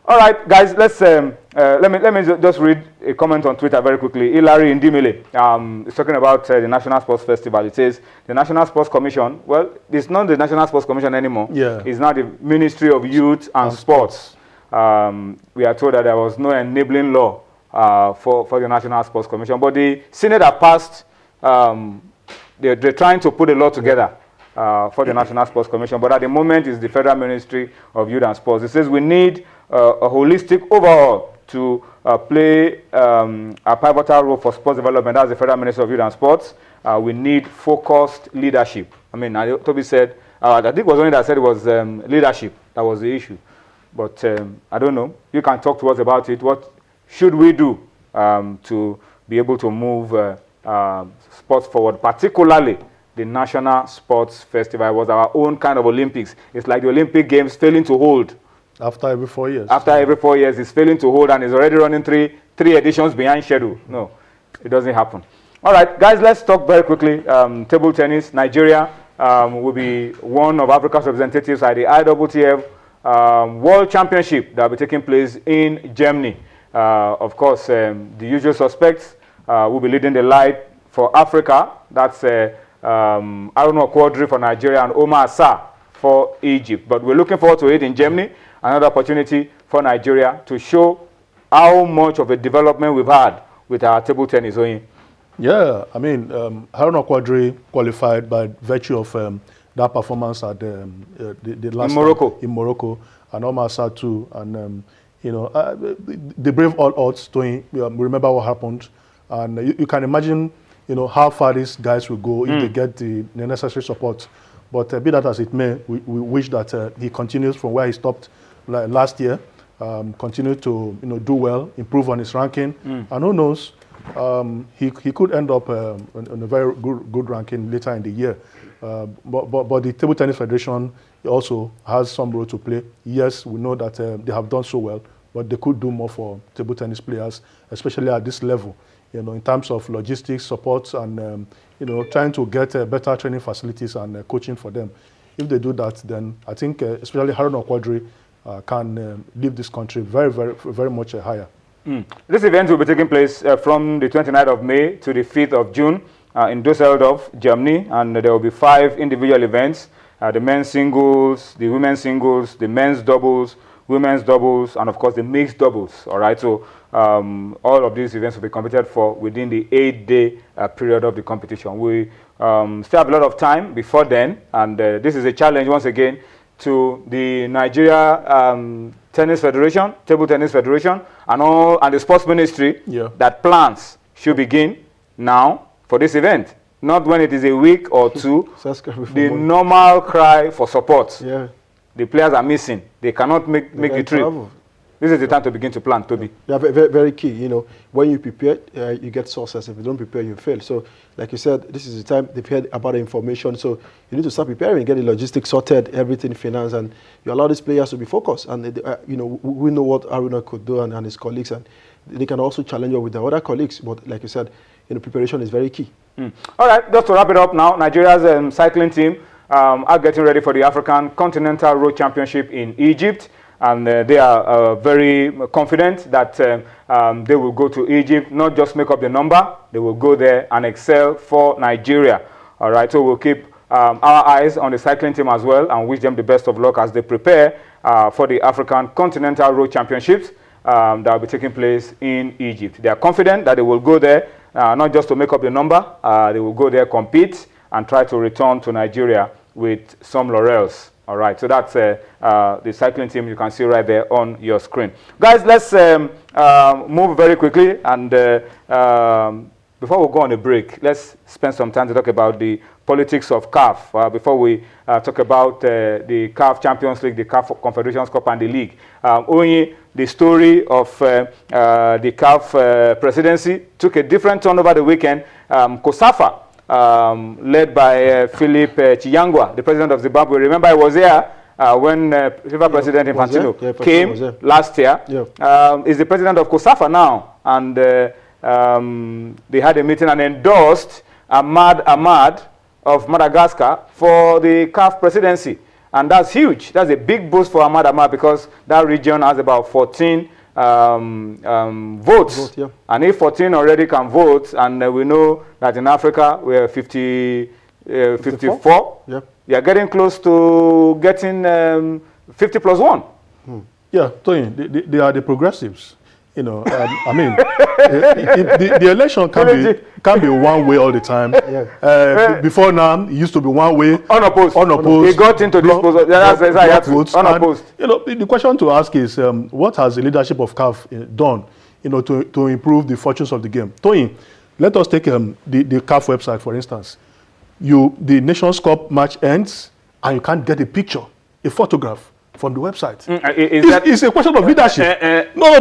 All right, guys, let me just read a comment on Twitter very quickly. Hilary Indimile is talking about the National Sports Festival. It says the National Sports Commission. Well, it's not the National Sports Commission anymore. Yeah. It's now the Ministry of Youth and Sports. We are told that there was no enabling law for the National Sports Commission, but the Senate have passed. They're trying to put a law together for the National Sports Commission, but at the moment it's the Federal Ministry of Youth and Sports. It says we need a holistic overhaul to play a pivotal role for sports development. That's the Federal Ministry of Youth and Sports. We need focused leadership. I mean, Toby said, I think it was only that said it was leadership that was the issue. But I don't know. You can talk to us about it. What should we do to be able to move sports forward, particularly the National Sports Festival? Was our own kind of Olympics. It's like the Olympic Games failing to hold. After every 4 years. After every 4 years, it's failing to hold and is already running three editions behind schedule. No, it doesn't happen. All right, guys, let's talk very quickly. Table tennis. Nigeria will be one of Africa's representatives at the IWTF World Championship that will be taking place in Germany. Of course, the usual suspects will be leading the light for Africa. That's Aaron Okwadri for Nigeria and Omar Assar for Egypt. But we're looking forward to it in Germany. Another opportunity for Nigeria to show how much of a development we've had with our table tennis. Yeah, I mean, Aaron Okwadri qualified by virtue of that performance at the last in Morocco, and Omar Assar too. And you know, they brave all odds. To remember what happened, and you can imagine, you know, how far these guys will go if they get the necessary support. But be that as it may, we wish that he continues from where he stopped last year, continue to do well, improve on his ranking, and who knows, he could end up in a very good ranking later in the year. But the Table Tennis Federation also has some role to play. Yes, we know that they have done so well, but they could do more for table tennis players, especially at this level. You know, in terms of logistics, support, and trying to get better training facilities and coaching for them. If they do that, then I think especially Aaron Okwadri can leave this country very, very, very much higher. This event will be taking place from the 29th of May to the 5th of June in Dusseldorf, Germany, and there will be 5 individual events: the men's singles, the women's singles, the men's doubles, women's doubles, and of course the mixed doubles. All right, so all of these events will be competed for within the 8-day period of the competition. We still have a lot of time before then, and this is a challenge once again to the Nigeria Tennis Federation, Table Tennis Federation, and the Sports Ministry, that plans should begin now for this event, not when it is a week or two. The normal cry for support. Yeah. The players are missing. They cannot make the trip. Travel. This is the time to begin to plan, Toby. Yeah, very, very key. You know, when you prepare, you get success. If you don't prepare, you fail. So, like you said, this is the time they've heard about the information. So, you need to start preparing, get the logistics sorted, everything, finance, and you allow these players to be focused. And, we know what Aruna could do and his colleagues, and they can also challenge you with the other colleagues. But, like you said, preparation is very key. All right, just to wrap it up now, Nigeria's cycling team are getting ready for the African Continental Road Championship in Egypt. And they are very confident that they will go to Egypt, not just make up the number, they will go there and excel for Nigeria. All right, so we'll keep our eyes on the cycling team as well and wish them the best of luck as they prepare for the African Continental Road Championships that will be taking place in Egypt. They are confident that they will go there, not just to make up the number, they will go there, compete, and try to return to Nigeria with some laurels. All right, so that's the cycling team you can see right there on your screen. Guys, let's move very quickly. And before we go on a break, let's spend some time to talk about the politics of CAF. Before we talk about the CAF Champions League, the CAF Confederations Cup, and the league. Only the story of the CAF presidency took a different turn over the weekend. COSAFA, led by Philip Chiyangwa, the president of Zimbabwe. Remember, I was here when FIFA President Infantino came last year. Is the president of COSAFA now, and they had a meeting and endorsed Ahmad of Madagascar for the CAF presidency. And that's huge. That's a big boost for Ahmad Ahmad because that region has about 14 votes. Yeah. And if 14 already can vote, and we know that in Africa we are 54, Yeah. you're getting close to getting 50 plus 1. Yeah, Tony, they are the progressives. You know, I mean, the election can't be one way all the time. Before now, it used to be one way. Unopposed. He got into this position. That's votes. unopposed. And, you know, the question to ask is, what has the leadership of CAF done, you know, to improve the fortunes of the game? Tony, let us take the CAF website, for instance. The Nations Cup match ends, and you can't get a picture, a photograph from the website. It's a question of leadership. No.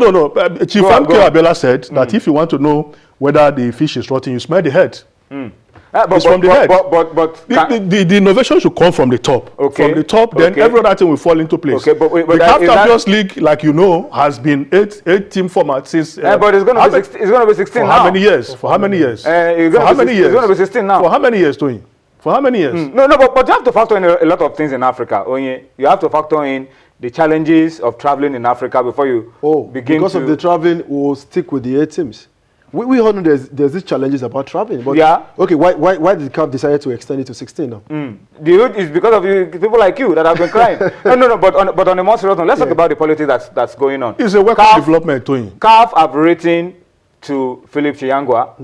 Chief Amke Abiola said that if you want to know whether the fish is rotting, you smell the head. It's from the head. But the innovation should come from the top. Okay. From the top, then every other thing will fall into place. Okay, but the CAF Champions League, like you know, has been eight team format since. But it's going to be 16. It's going to be 16 for now. How many years? For how many years? For how many years? It's going to be 16 now. For how many years, Tony? For how many years? No, but you have to factor in a lot of things in Africa. You have to factor in the challenges of traveling in Africa before you begin because of the traveling, we'll stick with the 8 teams. We all know there's these challenges about traveling. But okay, why did CAF decide to extend it to 16 now? It's because of people like you that have been crying. No, but on a more serious note, let's talk about the politics that's going on. It's a welcome development, Tony. CAF have written to Philip Chiyangwa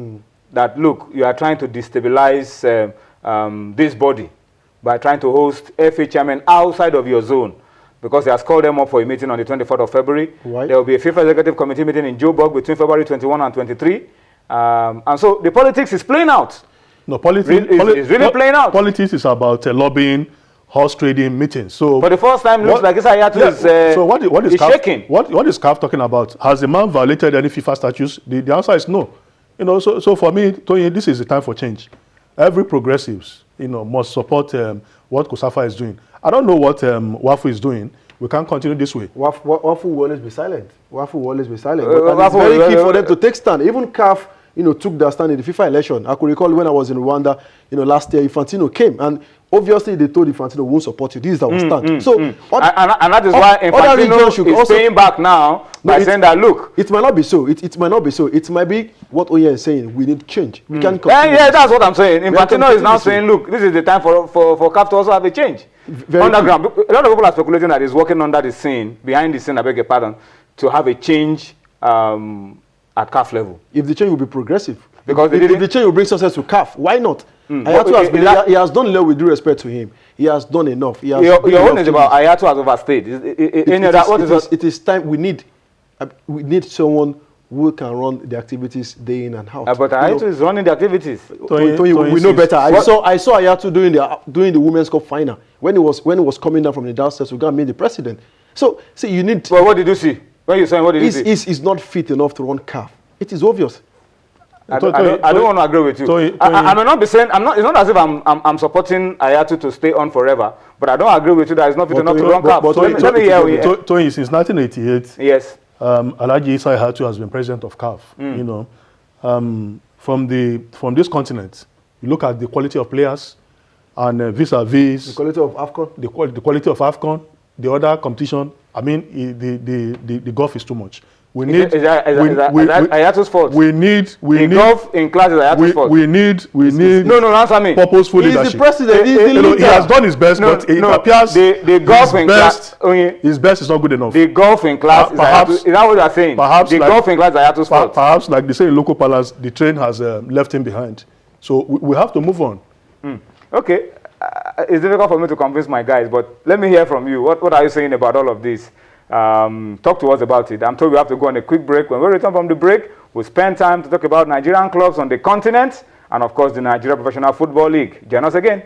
that, look, you are trying to destabilize this body by trying to host FA chairmen outside of your zone, because he has called them up for a meeting on the 24th of February. Why? There will be a FIFA Executive Committee meeting in Joburg between February 21 and 23. And so the politics is playing out. No, politics is really playing out. Politics is about lobbying, horse trading, meetings. So for the first time, looks like Issa Hayatou is so what is CAF, shaking. What is CAF talking about? Has the man violated any FIFA statutes? The answer is no. You know, so for me, Tony, this is the time for change. Every progressives, you know, must support what COSAFA is doing. I don't know what WAFU is doing. We can't continue this way. WAFU will always be silent. WAFU will always be silent. But it's very key for them to take stand. Even CAF, you know, took their stand in the FIFA election. I could recall when I was in Rwanda, you know, last year, Infantino came, and obviously they told Infantino won't support you. This is our stand. And that is why Infantino is paying back now by saying that, look, it might not be so. It might not be so. It might be what Oye is saying. We need change. We can't continue. Yeah, that's what I'm saying. Infantino is now saying, look, this is the time for CAF to also have a change. Underground. A lot of people are speculating that he's working under the scene, behind the scene, I beg your pardon, to have a change at CAF level. If the change will be progressive. Because if the change will bring success to CAF, why not? He has done well, with due respect to him. He has done enough. Your own is about Hayatou has overstayed. It is time we need someone who can run the activities day in and out. But Hayatou is running the activities. We know better. I saw Hayatou during the Women's Cup final when he was coming down from the downstairs to go and meet the president. So see, you need. Well, what did you see? When you saying what did you see? He's not fit enough to run CAF. It is obvious. I don't want to agree with you. I may not be saying it's not as if I'm supporting Hayatou to stay on forever, but I don't agree with you that it's not fit enough to run CAF. So let me hear you. Tony, since 1988, yes, Alhaji Issa Hayatou has been president of CAF. You know, from this continent, you look at the quality of players, and vis-a-vis the quality of AFCON, the quality of AFCON, the other competition. I mean, the golf is too much. We need. Hayatou's fault. We need. Golf in class is Hayatou's fault. We need. No, answer me. Purposeful leadership. He's the president. He's the leader. He has done his best, but it appears the golf in class. His best is not good enough. The golf in class is that what you are saying? Perhaps the golf in class is Hayatou's fault. Perhaps, like they say in local palace, the train has left him behind. So we have to move on. Okay. It's difficult for me to convince my guys, but let me hear from you. What are you saying about all of this? Talk to us about it. I'm told we have to go on a quick break. When we return from the break, we'll spend time to talk about Nigerian clubs on the continent and, of course, the Nigeria Professional Football League. Join us again.